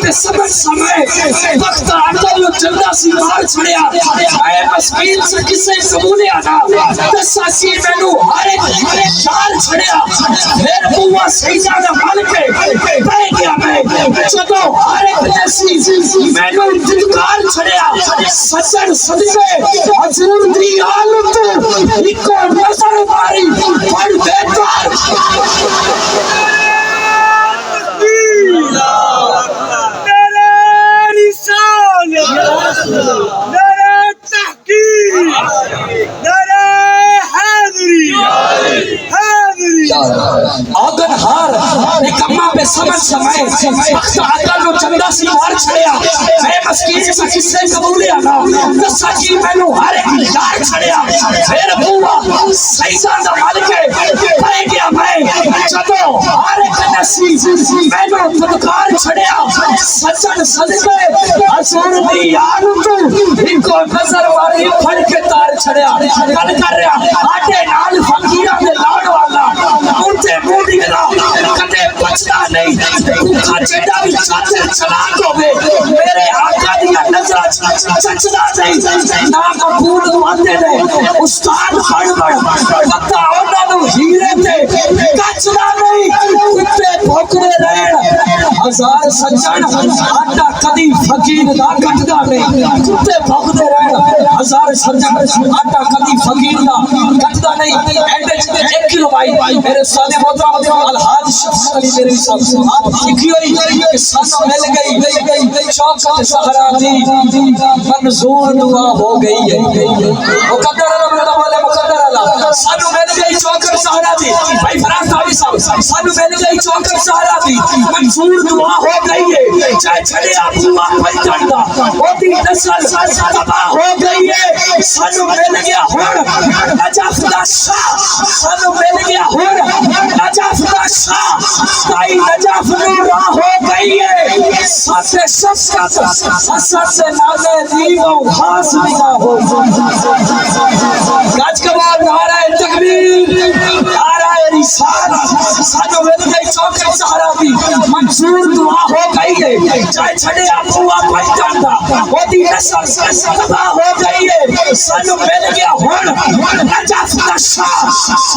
پہ سمجھ سمے وقت عقل و جلدہ سی مار چھڑیا اے مسکین سے کسے قبولے آنا دسا سی مینو ہر ایک شار چھڑیا پھر بوا سیدہ دا مل کے بہ گیا میں جدو ہر ایک نسی مینو دلکار چھڑیا سچن صدقے حضور دی آلت ایکو نظر ماری پڑھ بیدار نعرہ تحقیق نعرہ حیدری حیدری آگن ہار نکمہ پہ سمجھ سمائے وقت عقل و چندہ سی مار چھڑیا میں مسکین سے کسے قبولے آنا دسا جی میں نو ہر ایک یار چھڑیا پھر بوا سیدہ دا مالکے پہ گیا میں جدو ہر ایک نسی میں نو بدکار چھڑیا سچن صدقے حضور دی آلتو ان کو نظر ماری پھڑ کے تار چھڑیا کل کر رہا آٹے نال فقیرہ میں لاڑ والا مونتے موڑی گرا کدے بچنا نہیں بھوکا چیڈا بھی چاچر چلا دو میرے آقا دیا نظر چچنا نہیں نا قبول ماندے نے استاد پڑھ پتا ہونا نو ہیرے تے کچنا نہیں کتے بھوکنے رہن ہزار سجن آٹا کدی فقیر دا کٹدا نہیں کتے بھوکنے رہن ہزار سجن آٹا کدی فقیر دا کٹدا نہیں اینڈ ایک کلو بھائی میرے سادے محترم الحاج شخص علی میرے صاحب آپ لکھی ہوئی کہ سانو مل گئی چوکٹ سہرا دی منظور دعا ہو گئی ہے مقدر اللہ بولے مقدر اللہ سانو مل گئی چوکٹ سہرا دی بھائی فراز تھاوی صاحب سانو مل گئی چوکٹ سہرا دی منظور دعا ہو گئی ہے چاہے چھڑے آپ دعا پہ چڑھدا ہوتی نسل تباہ ہو گئی ہے سانو مل گیا ہون نجف دا شاہ سانو مل گیا ہون نجف دا شاہ تائی نجف نورا ہو گئی ہے ساتھ شفقت حسن سے نازے دین و خاص بنا ہو گاج کبار نعرہ تکبیر نعرہ رسالت سانو مل گئی چوکٹ سہرا دی منصور دعا ہو گئی ہے چاہے چھڑے آپ ہوا پہچان دا ہوتی نسل تباہ ہو گئی ہے سانو مل گیا ہون نجف دا شاہ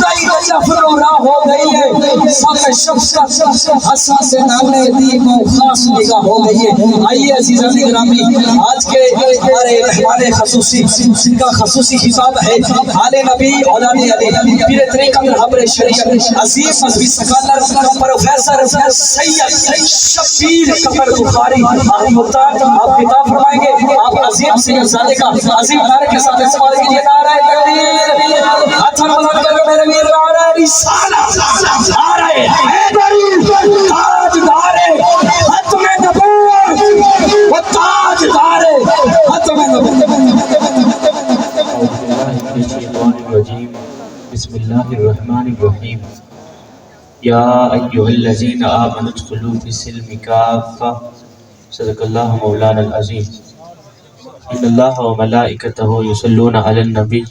تائی نجف نورا ہو گئی ہے ساتھ شفقت حسن سے نازے دین و خاص بنا ہو گئی ہے آئیے عزیزان گرامی آج کے ہمارے مہمان خصوصی جن کا خصوصی خطاب ہے آل نبی اولاد علی پیر طریقت الحبر شریف عظیم مذہبی سکالر پروفیسر سید شبیر قمر بخاری محتاج آپ خطاب فرمائیں گے آپ عظیم سید زادے کا عظیم نعرے کے ساتھ استعمال کیجئے نعرہ تکبیر ہاتھ بلند کر میرے ویر نعرہ رسالت نعرہ حیدری تاجدار ختم نبوت و تاجدار ختم نبوت بسم اللہ الرحمن الرحیم یا ایہا الذین آمنوا ادخلوا فی السلم کافہ صدق اللہ مولانا العظیم ان اللہ و ملائکتہ یصلون علی النبی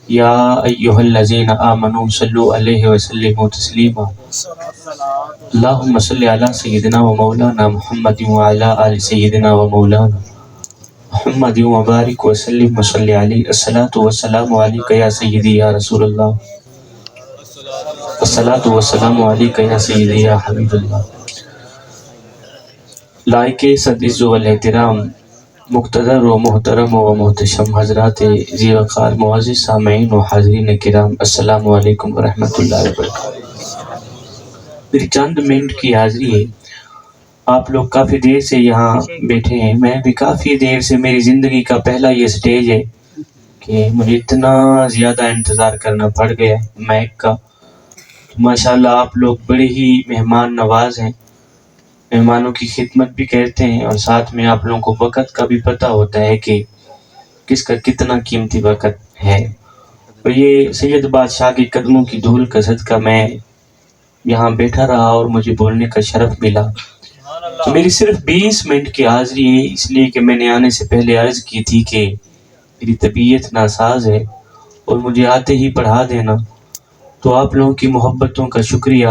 یا ایہا الذین آمنوا صلوا علیہ وسلموا تسلیما اللہم صلی علی سیدنا و مولانا محمد و علی آل سیدنا و مولانا محمد و بارک وسلم و صلی علیہ الصلاة والسلام علیکہ یا سیدی یا رسول اللہ الصلاة والسلام علیکہ یا سیدی یا حبیب اللہ لائق صد و الاحترام مقتدر و محترم و محتشم حضرات ذی وقار معزز سامعین و حاضرین کرام السلام علیکم ورحمۃ اللہ وبرکاتہ۔ میری چند منٹ کی حاضری ہے، آپ لوگ کافی دیر سے یہاں بیٹھے ہیں، میں بھی کافی دیر سے، میری زندگی کا پہلا یہ سٹیج ہے کہ مجھے اتنا زیادہ انتظار کرنا پڑ گیا مائک کا۔ ماشاءاللہ آپ لوگ بڑے ہی مہمان نواز ہیں، مہمانوں کی خدمت بھی کرتے ہیں، اور ساتھ میں آپ لوگوں کو وقت کا بھی پتہ ہوتا ہے کہ کس کا کتنا قیمتی وقت ہے، اور یہ سید بادشاہ کے قدموں کی دھول کا صدقہ میں یہاں بیٹھا رہا اور مجھے بولنے کا شرف ملا۔ تو میری صرف 20 منٹ کی حاضری ہے، اس لیے کہ میں نے آنے سے پہلے عرض کی تھی کہ میری طبیعت ناساز ہے اور مجھے آتے ہی پڑھا دینا، تو آپ لوگوں کی محبتوں کا شکریہ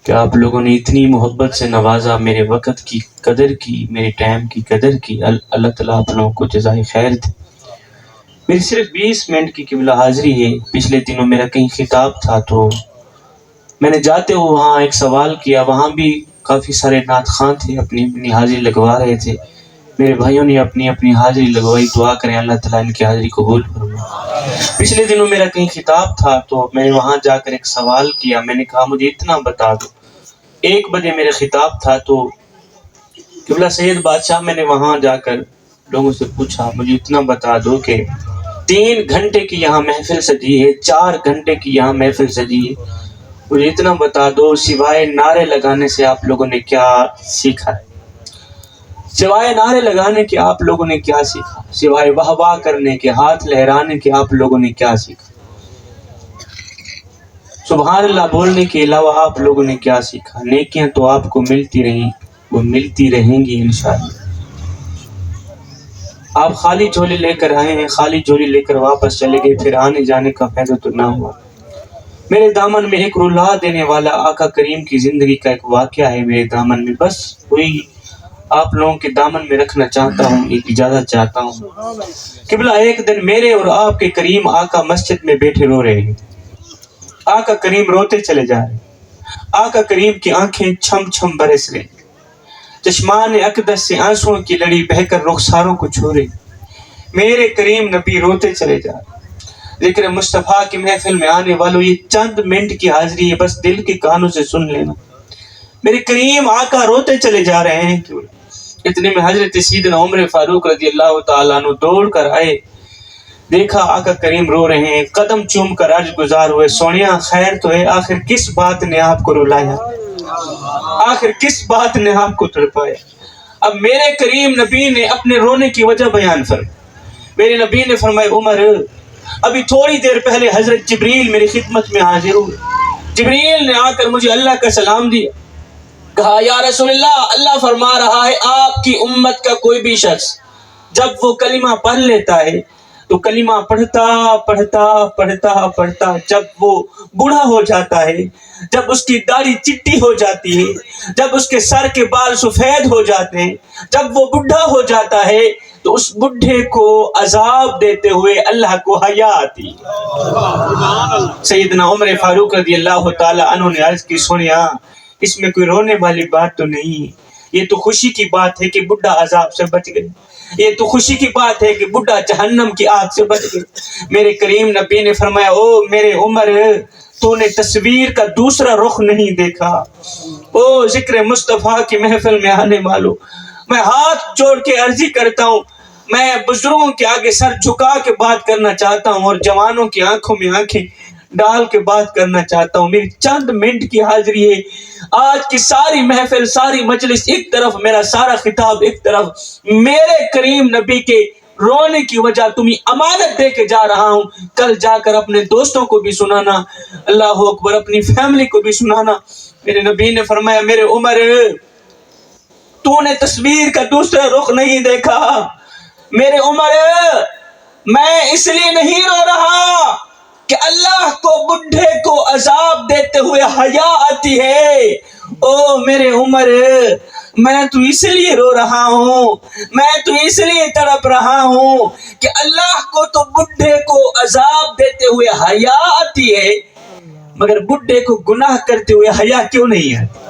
کہ آپ لوگوں نے اتنی محبت سے نوازا، میرے وقت کی قدر کی، میرے ٹائم کی قدر کی. اللہ تعالیٰ آپ لوگوں کو جزائے خیر دے. میری صرف 20 منٹ کی قبلہ حاضری ہے. پچھلے دنوں میرا کہیں خطاب تھا تو میں نے جاتے ہوئے وہاں ایک سوال کیا. وہاں بھی کافی سارے نعت خواں تھے، اپنی اپنی حاضری لگوا رہے تھے. میرے بھائیوں نے اپنی اپنی حاضری لگوائی. دعا کریں اللہ تعالیٰ ان کی حاضری قبول فرمائے. پچھلے دنوں میرا کہیں خطاب تھا تو میں نے وہاں جا کر ایک سوال کیا. میں نے کہا مجھے اتنا بتا دو. 1 بجے میرا خطاب تھا تو قبلہ سید بادشاہ میں نے وہاں جا کر لوگوں سے پوچھا مجھے اتنا بتا دو کہ 3 گھنٹے کی یہاں محفل سجی ہے، 4 گھنٹے کی یہاں محفل سجی ہے، مجھے اتنا بتا دو سوائے نعرے لگانے سے آپ لوگوں نے کیا سیکھا ہے؟ سوائے نعرے لگانے کے آپ لوگوں نے کیا سیکھا؟ سوائے واہ واہ کرنے کے، ہاتھ لہرانے کے آپ لوگوں نے کیا سیکھا؟ سبحان اللہ بولنے کے علاوہ آپ لوگوں نے کیا سیکھا؟ نیکیاں تو آپ کو ملتی رہیں، وہ ملتی رہیں گی انشاءاللہ. آپ خالی جھولے لے کر آئے ہیں، خالی جھولے لے کر واپس چلے گئے، پھر آنے جانے کا فائدہ تو نہ ہوا. میرے دامن میں ایک رلا دینے والا آقا کریم کی زندگی کا ایک واقعہ ہے میرے دامن میں، بس وہی آپ لوگوں کے دامن میں رکھنا چاہتا ہوں، ایک اجازت چاہتا ہوں. قبلہ ایک دن میرے اور آپ کے کریم آقا مسجد میں بیٹھے رو رہے ہیں. آقا کریم روتے چلے جا رہے ہیں. آقا کریم کی آنکھیں چھم چھم برس رہے ہیں. چشمان اقدس سے آنسوؤں کی لڑی بہہ کر رخساروں کو چھو رہی. میرے کریم نبی روتے چلے جا رہے ہیں. ذکر مصطفیٰ کی محفل میں آنے والوں یہ چند منٹ کی حاضری ہے، بس دل کے کانوں سے سن لینا. میرے کریم آقا روتے چلے جا رہے ہیں. کیوں؟ اتنے میں حضرت سیدنا عمر فاروق رضی اللہ تعالیٰ عنہ دوڑ کر آئے. دیکھا آقا کریم رو رہے ہیں، قدم چوم کر عرض گزار ہوئے سونیا خیر تو ہے؟ آخر کس بات نے آپ کو رلایا؟ آخر کس بات نے آپ کو تڑپایا؟ اب میرے کریم نبی نے اپنے رونے کی وجہ بیان فرمائی. میرے نبی نے فرمایا عمر ابھی تھوڑی دیر پہلے حضرت جبریل میری خدمت میں حاضر ہوئے. جبریل نے آ کر مجھے اللہ کا سلام دیا. کہا یا رسول اللہ فرما رہا ہے آپ کی امت کا کوئی بھی شخص جب وہ کلمہ پڑھ لیتا ہے تو کلمہ پڑھتا پڑھتا پڑھتا پڑھتا جب وہ بوڑھا ہو جاتا ہے، جب اس کی داڑھی چٹی ہو جاتی ہے، جب اس کے سر کے بال سفید ہو جاتے ہیں، جب وہ بوڑھا ہو جاتا ہے تو اس بڈھے کو عذاب دیتے ہوئے اللہ کو حیا آتی. سیدنا عمر فاروق رضی اللہ تعالیٰ عنہ نے عرض کی سنیا اس میں کوئی رونے والی بات تو نہیں، یہ تو خوشی کی بات ہے کہ بڈھا عذاب سے بچ گئے، یہ تو خوشی کی بات ہے کہ بڈھا جہنم کی آگ سے بچ گئے. میرے کریم نبی نے فرمایا او میرے عمر تو نے تصویر کا دوسرا رخ نہیں دیکھا. او ذکر مصطفیٰ کی محفل میں آنے والوں، میں ہاتھ جوڑ کے عرضی کرتا ہوں، میں بزرگوں کے آگے سر جھکا کے بات کرنا چاہتا ہوں اور جوانوں کی آنکھوں میں آنکھیں ڈال کے بات کرنا چاہتا ہوں. میری چند منٹ کی حاضری ہے. آج کی ساری محفل، ساری مجلس ایک طرف، میرا سارا خطاب ایک طرف، میرے کریم نبی کے رونے کی وجہ تمہیں امانت دے کے جا رہا ہوں. کل جا کر اپنے دوستوں کو بھی سنانا، اللہ اکبر، اپنی فیملی کو بھی سنانا. میرے نبی نے فرمایا میرے عمر تو نے تصویر کا دوسرا رخ نہیں دیکھا. میرے عمر میں اس لیے نہیں رو رہا کہ اللہ کو بڈھے کو عذاب دیتے ہوئے حیا آتی ہے. او میرے عمر میں تو اس لیے رو رہا ہوں، میں تو اس لیے تڑپ رہا ہوں کہ اللہ کو تو بڈھے کو عذاب دیتے ہوئے حیا آتی ہے، مگر بڈھے کو گناہ کرتے ہوئے حیا کیوں نہیں آتی؟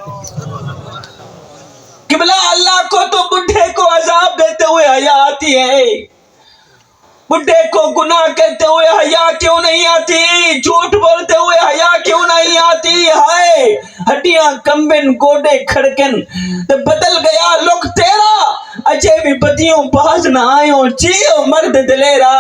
قبلہ اللہ کو تو بڈھے کو عذاب دیتے ہوئے حیا آتی ہے، بڈھے کو گناہ کرتے ہوئے حیا کیوں نہیں آتی؟ جھوٹ بولتے ہوئے حیا کیوں نہیں آتی؟ ہائے ہڈیاں کمبن گوڈے کھڑکن تے بدل گیا لوگ تیرا، اجے بھی بدیوں باز نہ آئیوں جیو مرد دلیرا.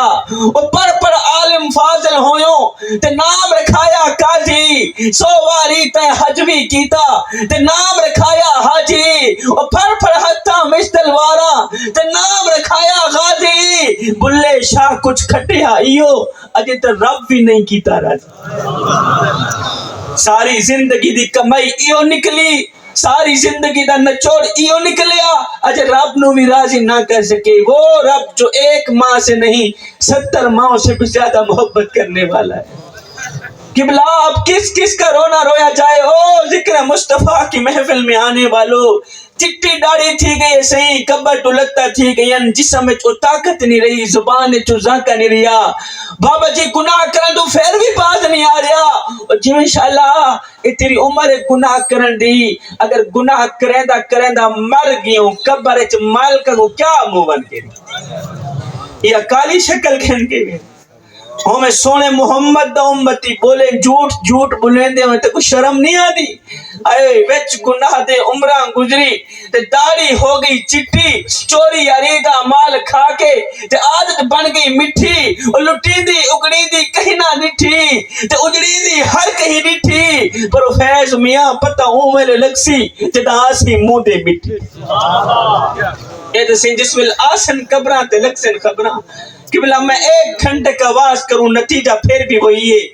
او پر عالم فاضل ہویوں تے نام رکھایا قاضی، 100 واری تے حج بھی کیتا تے نام رکھایا حاجی. او پر ہتھاں مش تلوارا تے نام رکھایا غازی. بلے شاہ کچھ کھٹیا ایو اجے تے رب بھی نہیں کیتا راضی. ساری زندگی دی کمائی ایو نکلی، ساری زندگی دا نچوڑ ایو نکلیا، اجے رب نو بھی راضی نہ کر سکے. وہ رب جو 1 ماہ سے نہیں 70 ماہوں سے بھی زیادہ محبت کرنے والا ہے. قبلہ اب کس کس کا رونا رویا جائے. او ذکر مصطفیٰ کی محفل میں آنے والوں, چٹی داڑھی تھی گئی صحیح, کبر ٹلتا تھی گئی, جسم میں چو طاقت نہیں رہی, زبان نے چو ذاکہ نہیں رہا. بابا جی گناہ کرن تو پھر بھی باز نہیں آ رہا. جی انشاءاللہ یہ تیری عمر ہے گناہ کرن دی, اگر گناہ کریندا مر گیوں کبر اچ مالکہ کو کیا مومن کے یا کالی شکل کھن کے گئے. ہمیں سونے محمد دا امتی بولے جھوٹ بولیں دے ہمیں تے کوئی شرم نہیں آدی. اے وچ گناہ دے عمران گزری تے داڑھی ہو گئی چٹی, چوری یاری دا مال کھا کے تے عادت بن گئی مٹھی, اور لٹی دی اگڑی دی کہیں نہ نٹھی تے اجڑی دی ہر کہیں نٹھی. پر فیض میاں پتہ ہوں میرے لگسی تے آسی منہ دے مٹھی. اے تے سن جس ویل آسن قبراں تے لگسن خبراں. قبلہ میں 1 گھنٹے کا واز کروں نتیجہ پھر بھی وہی ہے.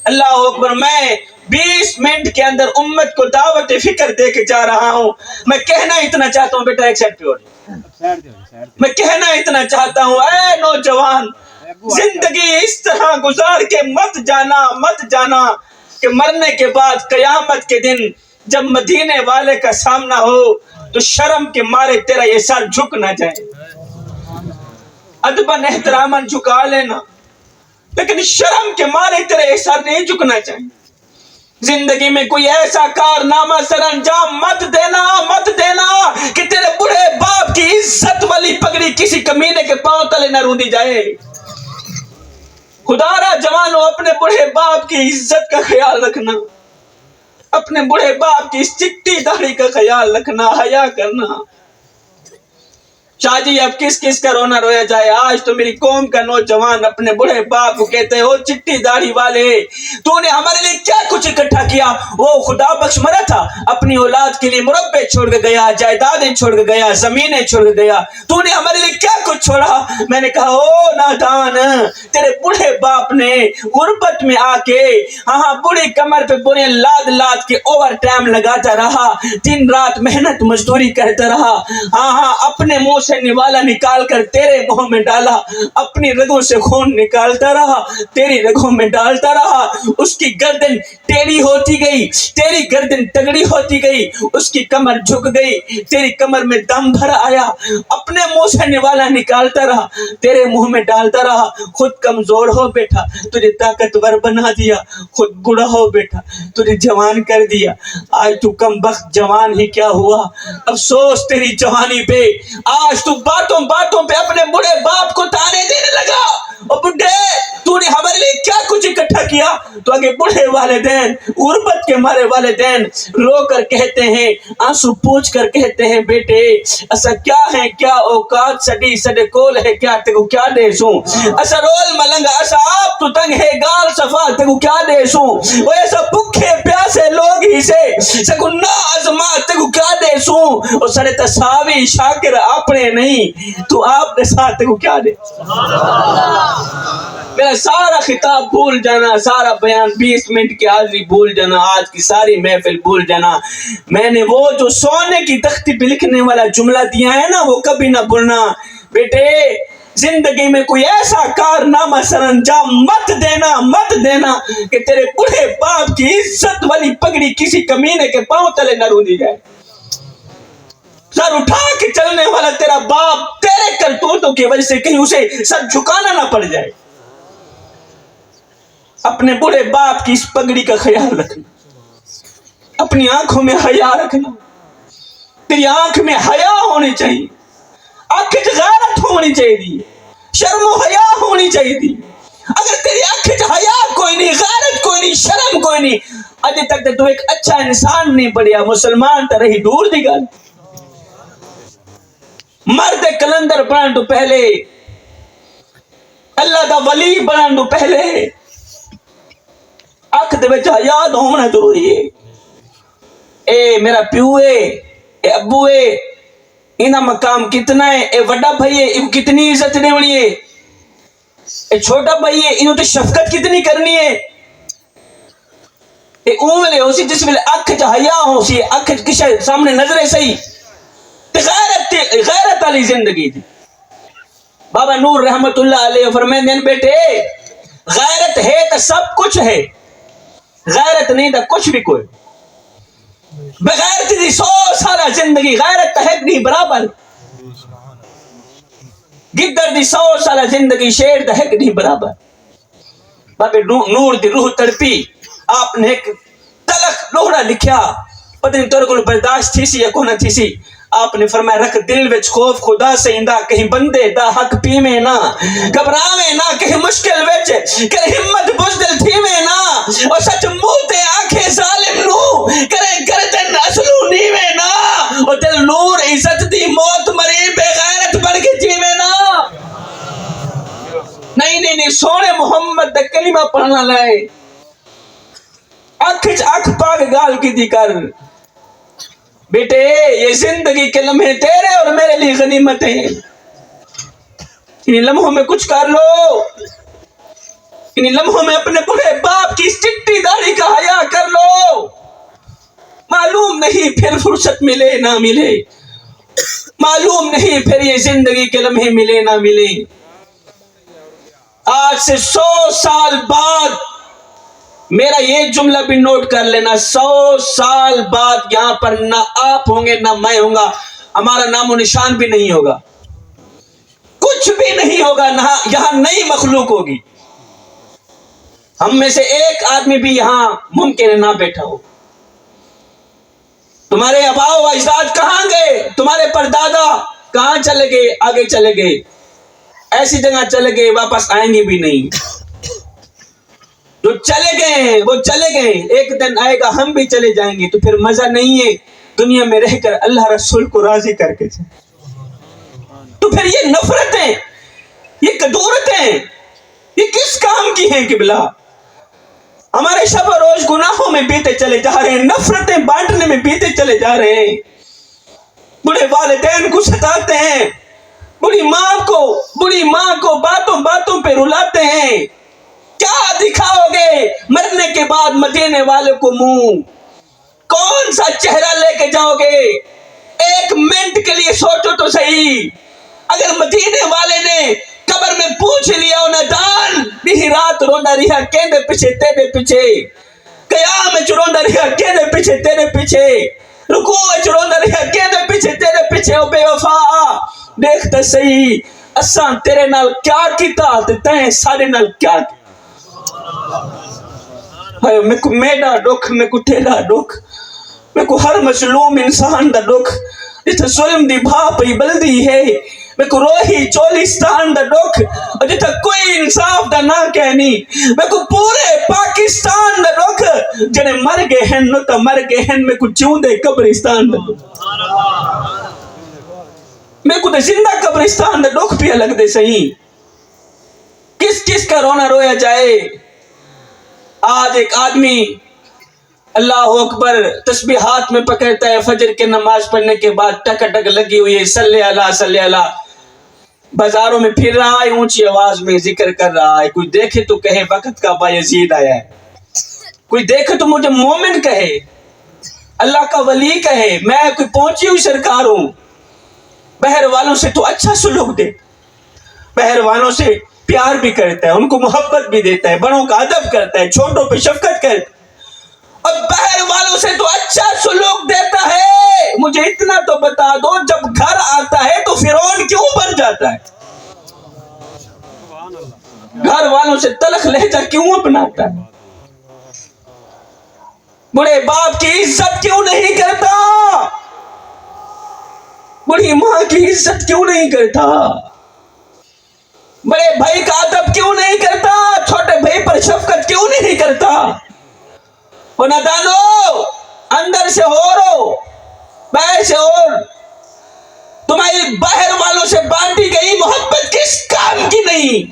اللہ اکبر. میں 20 منٹ کے اندر امت کو دعوت فکر دے کے جا رہا ہوں. میں کہنا اتنا چاہتا ہوں, بیٹا ایک سیٹ پہ ہو جائے. میں کہنا اتنا چاہتا ہوں, اے نوجوان, زندگی اس طرح گزار کے مت جانا کہ مرنے کے بعد قیامت کے دن جب مدینے والے کا سامنا ہو تو شرم کے مارے تیرا یہ سر جھک نہ جائے. ادباً احتراماً جھکا لینا, لیکن شرم کے مارے تیرے یہ سر نہیں جھکنا چاہیے. زندگی میں کوئی ایسا کارنامہ سر انجام مت دینا کہ تیرے بڑے باپ کی عزت والی پگڑی کسی کمینے کے پاؤں تلے نہ روندی جائے. خدا را جوانوں, اپنے بڑے باپ کی عزت کا خیال رکھنا, اپنے بڑے باپ کی اس چٹی داڑھی کا خیال رکھنا, حیا کرنا. شاہ جی اب کس کس کا رونا رویا جائے. آج تو میری قوم کا نوجوان اپنے بڑے باپ کو کہتے ہیں, او چٹی داڑھی والے, تو نے ہمارے لیے کیا کچھ اکٹھا کیا. وہ خدا بخش مرا تھا, اپنی اولاد کے لیے مربع چھوڑ کے گیا, جائیدادیں چھوڑ کے گیا, زمینیں چھوڑ کے گیا, تو نے ہمارے لیے کیا کچھ چھوڑا. میں نے کہا او نادان, تیرے بڑے باپ نے غربت میں آ کے بڑی کمر پہ بڑے لاد کے اوور ٹائم لگاتا رہا, دن رات محنت مزدوری کرتا رہا, اپنے منہ سے نوالا نکال کر تیرے منہ میں ڈالا, اپنی رگوں سے خون نکالتا رہا, تیری رگوں میں ڈالتا رہا. اس کی گردن ٹیڑھی ہوتی گئی, تیری گردن تگڑی ہوتی گئی, اس کی کمر جھک گئی, تیری کمر میں دم بھر آیا. اپنے منہ سے نوالا نکالتا رہا, تیرے منہ میں ڈالتا رہا. خود کمزور ہو بیٹھا, تجھے طاقتور بنا دیا. خود بوڑھا ہو بیٹھا, تجھے جوان کر دیا. آج تو کم بخت جوان ہی کیا ہوا, افسوس تیری جوانی پہ. آج تو باتوں پہ اپنے بڑے باپ کو تانے دینے لگا. اور بڈھے, تو نے ہمارے لیے کیا کچھ اکٹھا کیا. تو آگے بڑھے والدین, غربت کے مارے والدین رو کر کہتے ہیں, آنسو پوچھ کر کہتے ہیں, بیٹے اسا کیا ہے, کیا اوقات سڈے کول ہے, کیا تیکو کیا دے سوں. اسا رول ملنگا, اسا آپ تو تنگ ہے گال صفا, تیکو کیا دے سوں. وہ ایسا بکھے پیاسے لوگ ہی سے سکو نا ازما, تیکو کیا دے سوں. اور سڑے تصاوی شاکر اپنے نہیں, تو آپ نے ساتھ کو کیا دے. میرا سارا خطاب بھول جانا, سارا بیان 20 منٹ کی حاضری بھول جانا, آج کی ساری محفل بھول جانا. میں نے وہ جو سونے کی تختی پہ لکھنے والا جملہ دیا ہے نا, وہ کبھی نہ بھولنا. بیٹے زندگی میں کوئی ایسا کارنامہ سر انجام مت دینا کہ تیرے بڑے باپ کی عزت والی پگڑی کسی کمینے کے پاؤں تلے نہ روندی جائے. سر اٹھا کے چلنے والا تیرا باپ تیرے کرتوتوں کی وجہ سے کہیں اسے سر جھکانا نہ پڑ جائے. اپنے بڑے باپ کی اس پگڑی کا خیال رکھنا, اپنی آنکھوں میں حیا رکھنا. تیری آنکھ میں حیا ہونی چاہیے, آنکھ غیرت ہونی چاہیے, شرم و حیا ہونی چاہیے. اگر تیری آنکھ حیا کوئی نہیں, غیرت کوئی نہیں, شرم کوئی نہیں, ابھی تک تو ایک اچھا انسان نہیں بڑھیا. مسلمان تو رہی دور دی گل. مرد کلندر بنان تو پہلے, اللہ دا ولی بنان تو پہلے اکھ دے وچ حیا ہونا ضروری ہے. اے میرا پیو ہے, اے ابو ہے, انہاں مقام کتنا ہے. اے وڈا بھائی ہے, انہوں کتنی عزت دینی ہے. اے چھوٹا بھائی ہے, انہوں تے شفقت کتنی کرنی ہے. اے اونلے ہو سی جس ویلے اکھ چ حیا ہو سی, اکھ کسے سامنے نظرے صحیح. غیرت والی زندگی تھی. بابا نور رحمت اللہ علیہ فرمائیں, بیٹے غیرت ہے تو سب کچھ ہے, غیرت نہیں تھا کچھ بھی کوئی بغیرت دی 100 سالہ زندگی غیرت تحق نہیں برابر گدر دی 100 سالہ زندگی شیر تحق نہیں برابر بابے نور دی روح تڑپی آپ نے ایک تلخ لوہڑا لکھیا پتہ نہیں تیرے کو برداشت تھی سی یا کو نہ تھی سی آپ نے فرمایا رکھ دل وچ خوف خدا سے ایندا کہیں بندے دا حق پیویں نہ گھبراویں نہ کہیں مشکل وچ کہ ہمت بزدل تھیویں نہ اور سچ منہ تے آکھے ظالم نو کرے گردن اصلو نیویں نہ اور دل نور عزت دی موت مری بے غیرت بن کے جیویں نہ نہیں سونے محمد دا کلمہ پڑھنا لائے اکھ پاک گال کی دی کر بیٹے یہ زندگی کے لمحے تیرے اور میرے لیے غنیمت ہیں انہی لمحوں میں کچھ کر لو انہی لمحوں میں اپنے بڑے باپ کی چٹی داڑھی کا حیا کر لو معلوم نہیں پھر فرصت ملے نہ ملے معلوم نہیں پھر یہ زندگی کے لمحے ملے نہ ملے آج سے 100 سال بعد میرا یہ جملہ بھی نوٹ کر لینا 100 سال بعد یہاں پر نہ آپ ہوں گے نہ میں ہوں گا ہمارا نام و نشان بھی نہیں ہوگا کچھ بھی نہیں ہوگا نہ یہاں نئی مخلوق ہوگی ہم میں سے ایک آدمی بھی یہاں ممکن ہے نہ بیٹھا ہو تمہارے آباء و اجداد کہاں گئے تمہارے پردادا کہاں چلے گئے آگے چلے گئے ایسی جگہ چلے گئے واپس آئیں گے بھی نہیں جو چلے گئے ہیں وہ چلے گئے ایک دن آئے گا ہم بھی چلے جائیں گے تو پھر مزہ نہیں ہے دنیا میں رہ کر اللہ رسول کو راضی کر کے جائیں تو پھر یہ نفرتیں یہ کدورتیں یہ کس کام کی ہیں قبلہ ہمارے شب و روز گناہوں میں بیتے چلے جا رہے ہیں نفرتیں بانٹنے میں بیتے چلے جا رہے ہیں بڑے والدین کو ستاتے ہیں بڑی ماں کو باتوں پہ رلاتے ہیں کیا دکھاؤ گے مرنے کے بعد مدینے والے کو منہ کون سا چہرہ لے کے جاؤ گے ایک منٹ کے لیے سوچو تو صحیح اگر مدینے والے نے قبر میں پوچھ لیا نہ دان بھی رات روندا رہا کیندے پیچھے تیرے پیچھے قیام وچ روندا رہا کیندے پیچھے تیرے پیچھے رکوع وچ روندا رہا کیندے پیچھے تیرے پیچھے او بے وفا دیکھ تے صحیح اساں تیرے نال کیا کیتا تے تیں سارے نال کیا میں کو میرا دکھ میں کو تیرا دکھ میں کو ہر مظلوم انسان دا دکھ جتھے ظلم دی بھا پئی بلدی ہے میں کو روہی چولستان دا دکھ اور جتھے کوئی انصاف دا نہ کہنی میں کو پورے پاکستان دا دکھ جنے مر گئے ہیں نو تا مر گئے ہیں میں کو چوندے قبرستان دا دکھ میں کو زندہ قبرستان دا دکھ بھی الگ دے صحیح کس کا رونا رویا جائے آج ایک آدمی اللہ اکبر تسبیحات میں پکڑتا ہے فجر کے نماز پڑھنے کے بعد ٹک ٹک لگی ہوئی ہے صلی اللہ بازاروں میں پھر رہا ہے اونچی آواز میں ذکر کر رہا ہے کوئی دیکھے تو کہے وقت کا بایزید آیا ہے کوئی دیکھے تو مجھے مومن کہے اللہ کا ولی کہے میں کوئی پہنچی ہوئی سرکار ہوں بہر والوں سے تو اچھا سلوک دے بہر والوں سے پیار بھی کرتا ہے ان کو محبت بھی دیتا ہے بڑوں کا ادب کرتا ہے چھوٹوں پہ شفقت کرتا ہے اور بہر والوں سے تو اچھا سلوک دیتا ہے مجھے اتنا تو بتا دو جب گھر آتا ہے تو فرعون کیوں بن جاتا ہے گھر والوں سے تلخ لہجہ کیوں اپناتا ہے بڑے باپ کی عزت کیوں نہیں کرتا بڑی ماں کی عزت کیوں نہیں کرتا بڑے بھائی کا ادب کیوں نہیں کرتا چھوٹے بھائی پر شفقت کیوں نہیں کرتا وہ نادانو اندر سے اور باہر سے اور تمہاری باہر والوں سے بانٹی گئی محبت کس کام کی نہیں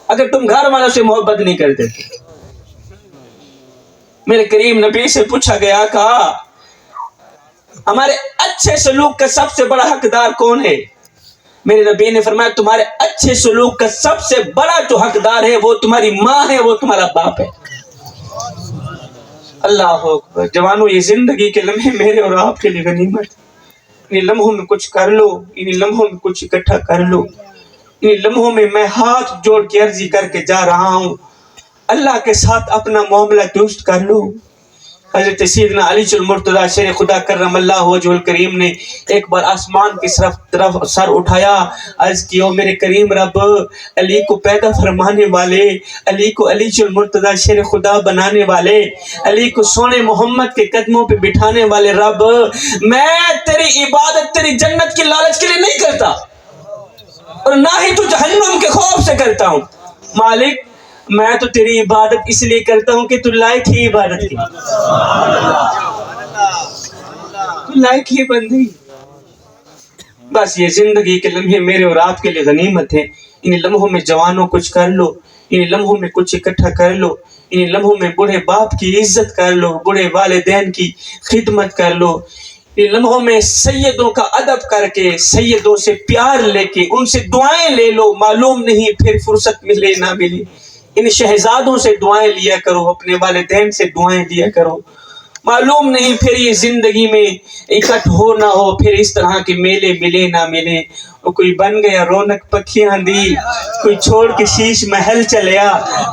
اگر تم گھر والوں سے محبت نہیں کرتے میرے کریم نبی سے پوچھا گیا کہا ہمارے اچھے سلوک کا سب سے بڑا حقدار کون ہے میرے نبی نے فرمایا تمہارے اچھے سلوک کا سب سے بڑا جو حقدار ہے وہ تمہاری ماں ہے وہ تمہارا باپ ہے اللہ اکبر جوانوں یہ زندگی کے لمحے میرے اور آپ کے لیے غنیمت انہی لمحوں میں کچھ کر لو انہی لمحوں میں کچھ اکٹھا کر لو انہی لمحوں میں میں ہاتھ جوڑ کے عرضی کر کے جا رہا ہوں اللہ کے ساتھ اپنا معاملہ درست کر لو۔ حضرت سیدنا علی المرتضیٰ شیر خدا کرم اللہ وجہ الکریم نے ایک بار آسمان کی طرف سر اٹھایا، عرض کیا میرے کریم رب، علی کو پیدا فرمانے والے، علی کو علی المرتضیٰ شیر خدا بنانے والے، علی کو سونے محمد کے قدموں پہ بٹھانے والے رب، میں تیری عبادت تیری جنت کی لالچ کے لیے نہیں کرتا اور نہ ہی تو جہنم کے خوف سے کرتا ہوں، مالک میں تو تیری عبادت اس لیے کرتا ہوں کہ تو لائق ہی عبادت کی، تو لائق ہی بندی۔ بس یہ زندگی کے لمحے میرے اور آپ کے لیے غنیمت ہے، ان لمحوں میں جوانوں کچھ کر لو، ان لمحوں میں کچھ اکٹھا کر لو، ان لمحوں میں بوڑھے باپ کی عزت کر لو، بوڑھے والدین کی خدمت کر لو، ان لمحوں میں سیدوں کا ادب کر کے، سیدوں سے پیار لے کے، ان سے دعائیں لے لو، معلوم نہیں پھر فرصت ملے نہ ملے، ان شہزادوں سے دعائیں لیا کرو، اپنے والدین سے دعائیں لیا کرو، معلوم نہیں پھر یہ زندگی میں اکٹھ ہو نہ ہو، پھر اس طرح کے میلے ملے نہ ملے، کوئی بن گیا رونق پکھیاں دی، کوئی چھوڑ کے شیش محل چلیا،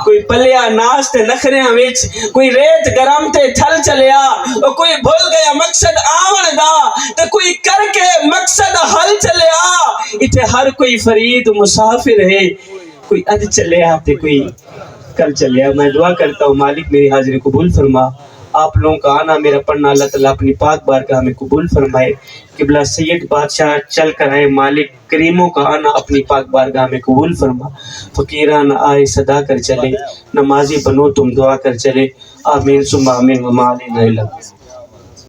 کوئی پلیا ناستے نخریاں وچ، کوئی ریت گرم تے تھل چلیا، اور کوئی بھول گیا مقصد آون دا تے کوئی کر کے مقصد حل چلیا، اتھے ہر کوئی فرید مسافر ہے، کوئی اد چلیا تے کوئی کل چلیا۔ میں دعا کرتا ہوں مالک میری حاضری قبول فرما، آپ لوگوں کا آنا میرا پڑھنا اللہ تعالیٰ اپنی پاک بارگاہ میں قبول فرمائے، قبلہ سید بادشاہ چل کر آئے، مالک کریموں کا آنا اپنی پاک بارگاہ میں قبول فرما، فقیران آئے صدا کر چلے، نمازی بنو تم دعا کر چلے، آمین ثم آمین وما علینا الا البلاغ۔